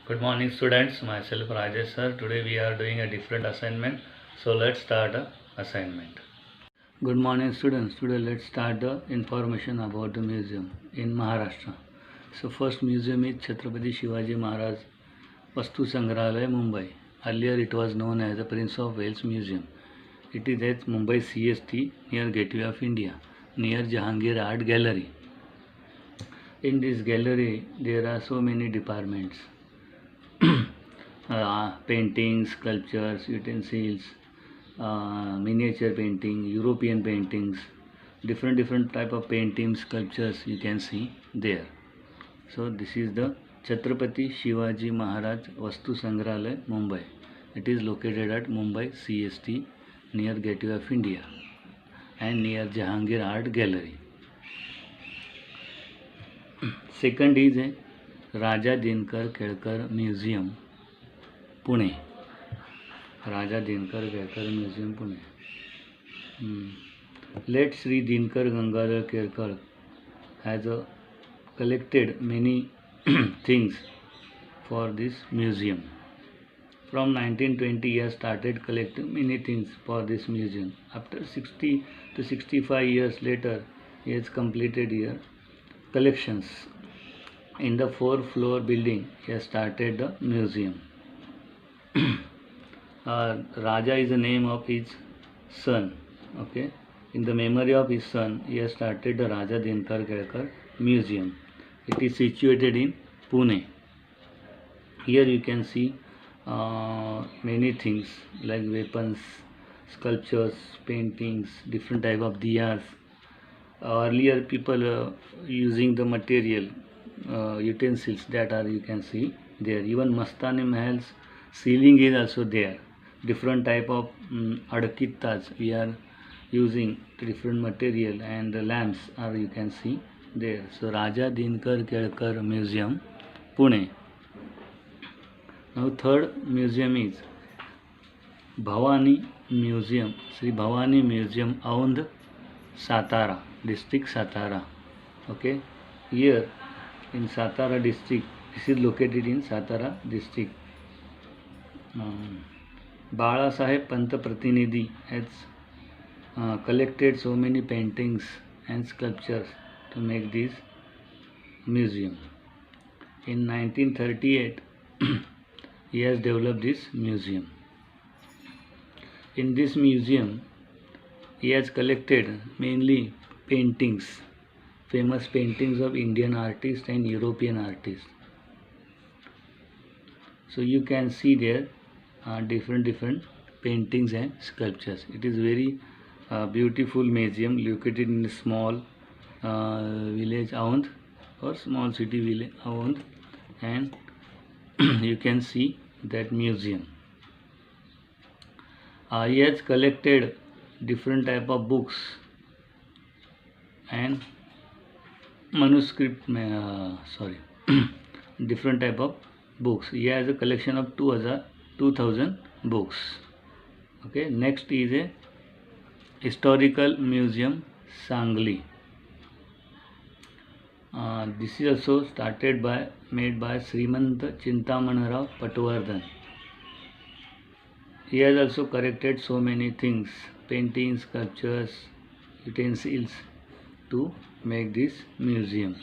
Good morning students, myself Rajesh sir. Today we are doing a different assignment. So let's start the assignment. Good morning students. Today let's start the information about the museum in Maharashtra. So first museum is Chhatrapati Shivaji Maharaj Vastu Sangrahalaya, Mumbai. Earlier it was known as the Prince of Wales Museum. It is at Mumbai CST near Gateway of India, near Jahangir Art Gallery. In this gallery there are so many departments. Paintings, sculptures, utensils, miniature painting, European paintings, different type of paintings, sculptures you can see there. So this is the Chhatrapati Shivaji Maharaj Vastu Sangrahalaya, Mumbai. It is located at Mumbai CST near Gateway of India and near Jahangir Art Gallery. Second is a Raja Dinkar Kelkar Museum, Pune. Raja Dinkar Kelkar Museum, Pune. Late Sri Dinkar Gangadhar Kelkar has collected many things for this museum. From 1920 he has started collecting many things for this museum. After 60 to 65 years later he has completed here collections. In the 4th-floor building he has started the museum. Raja is the name of his son. Okay, in the memory of his son he has started the Raja Dinkar Kelkar Museum. It is situated in Pune. Here you can see many things like weapons, sculptures, paintings, different type of diyas. Earlier people using the material utensils that are you can see there. Even Mastani Mahal's ceiling is also there. Different type of adakittas we are using different material, and the lamps are you can see there. So Raja Dinkar Kelkar Museum, Pune. Now third museum is Bhavani Museum, Sri Bhavani Museum, Aundh, Satara district, Satara. Okay, here in Satara district, this is located in Satara district. Balasaheb Pant Pratinidhi has collected so many paintings and sculptures to make this museum. In 1938 he has developed this museum. In this museum he has collected mainly paintings, famous paintings of Indian artists and European artists. So you can see there different paintings and sculptures. It is very beautiful museum located in a small village Aundh, or small city village Aundh, and you can see that museum. He has collected different type of books and manuscript, different type of books. He has a collection of 2000 books. Okay, next is a historical museum, Sangli. This is also made by Srimant Chintamani Rao Patwardhan. He has also collected so many things, paintings, sculptures, utensils to make this museum.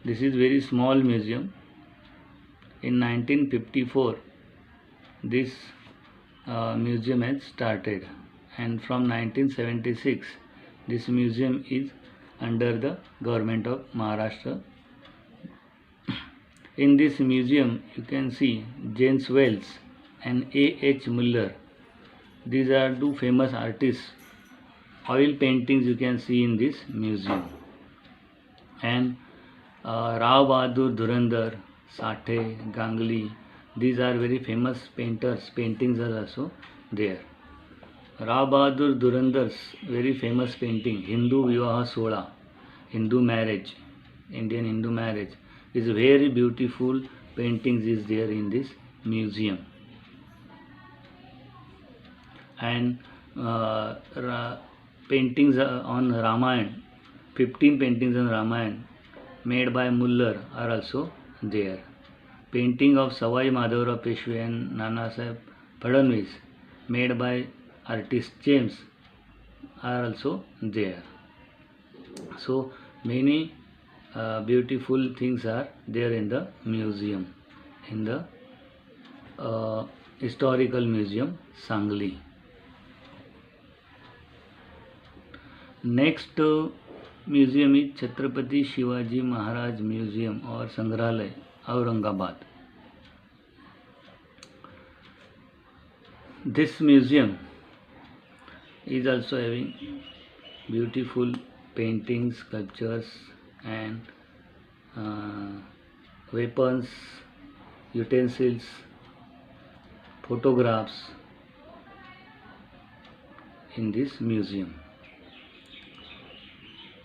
This is very small museum. In 1954 this museum has started, and from 1976 this museum is under the government of Maharashtra. In this museum you can see James Wells and A.H. Muller. These are two famous artists. Oil paintings you can see in this museum. And Rao Bahadur Dhurandhar, Sathe, Gangli, these are very famous painters. Paintings are also there. Rao Bahadur Dhurandhar's very famous painting, Hindu Vivaha Sola, Hindu marriage, Indian Hindu marriage, is very beautiful paintings is there in this museum. And paintings on Ramayana, 15 paintings on Ramayana made by Muller are also there. Painting of Savai Madhavrao Peshwe and Nanasaheb Phadnavis made by artist James are also there. So many beautiful things are there in the museum, in the historical museum Sangli. Next museum is Chhatrapati Shivaji Maharaj Museum or Sangrahalaya, Aurangabad. This museum is also having beautiful paintings, sculptures and weapons, utensils, photographs in this museum.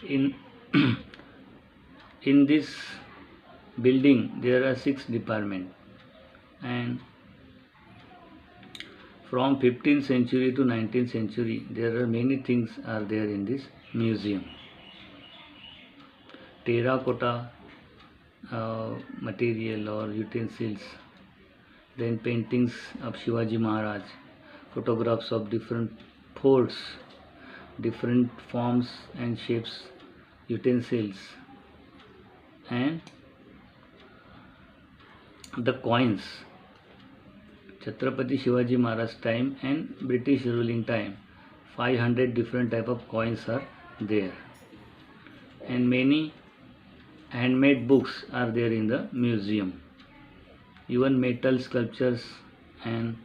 In this building there are 6 departments, and from 15th century to 19th century there are many things are there in this museum. Terracotta material or utensils, then paintings of Shivaji Maharaj, photographs of different forts, different forms and shapes, utensils, and the coins. Chhatrapati Shivaji Maharaj time and British ruling time, 500 different type of coins are there, and many handmade books are there in the museum. Even metal sculptures and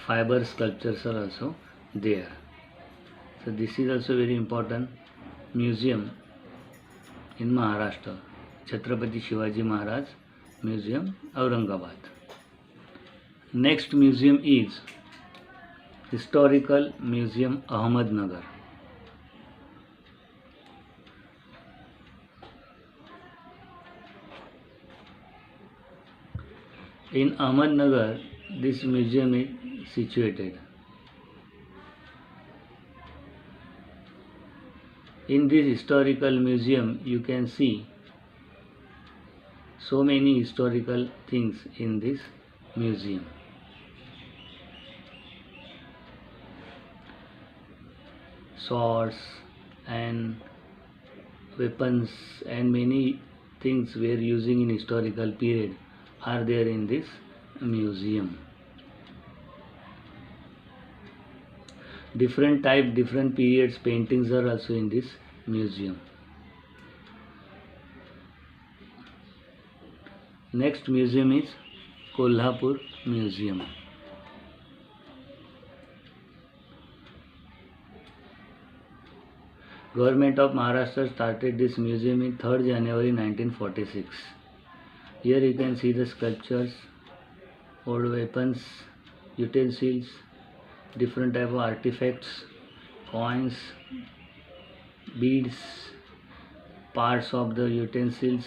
fiber sculptures are also there. So this is also very important museum in Maharashtra, Chhatrapati Shivaji Maharaj Museum, Aurangabad. Next museum is Historical Museum, Ahmednagar. In Ahmednagar, this museum is situated. In this historical museum, you can see so many historical things in this museum. Swords and weapons and many things were using in historical period are there in this museum. Different type, different periods paintings are also in this museum. Next museum is Kolhapur Museum. Government of Maharashtra started this museum in 3rd January 1946. Here you can see the sculptures, old weapons, utensils, different type of artifacts, coins, beads, parts of the utensils,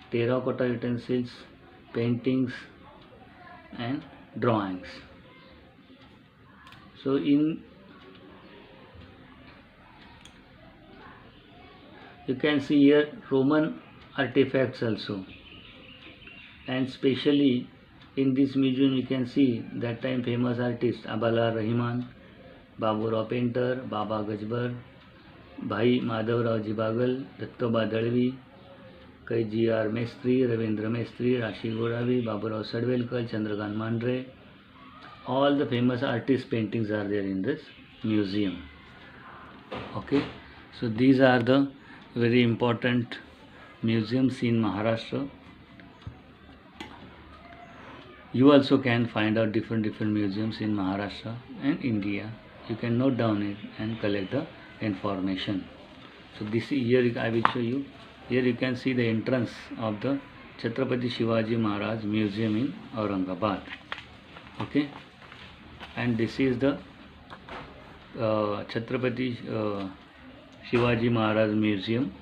terracotta utensils, paintings and drawings. So you can see here Roman artifacts also, and especially in this museum you can see that time famous artists Abala Rahman, Baburao Painter, Baba Gajbar, Bhai Madhavrao Jibagal, Dattoba Dalvi, Kai G.R. Mestri, Ravindra Mestri, Rashi Goravi, Baburao Sadvelkar, Chandrakant Mandre. All the famous artist paintings are there in this museum. Okay, so these are the very important museums in Maharashtra. You also can find out different museums in Maharashtra and India. You can note down it and collect the information. So this is here I will show you. Here you can see the entrance of the Chhatrapati Shivaji Maharaj Museum in Aurangabad. Okay, and this is the Chhatrapati Shivaji Maharaj Museum,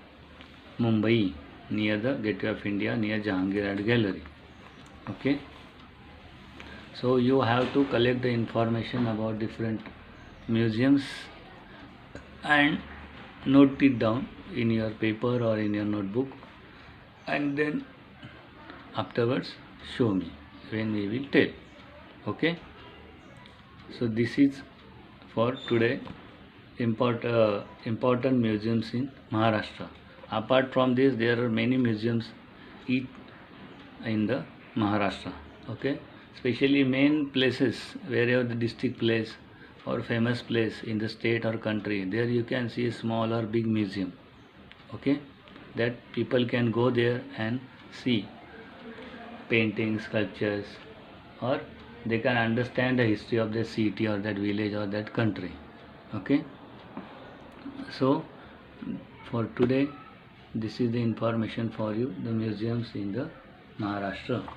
Mumbai, near the Gateway of India, near Jahangir Art Gallery. Okay, so you have to collect the information about different museums and note it down in your paper or in your notebook, and then afterwards show me when we will tell. Okay, so this is for today important museums in Maharashtra. Apart from this, there are many museums in the Maharashtra. Okay, especially main places wherever the district place or famous place in the state or country, there you can see a small or big museum. Okay, that people can go there and see paintings, sculptures, or they can understand the history of that city or that village or that country. Okay, so for today, this is the information for you, the museums in the Maharashtra.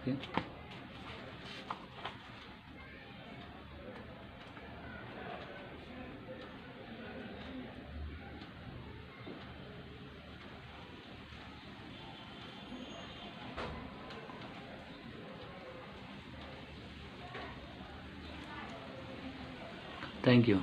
Okay, thank you.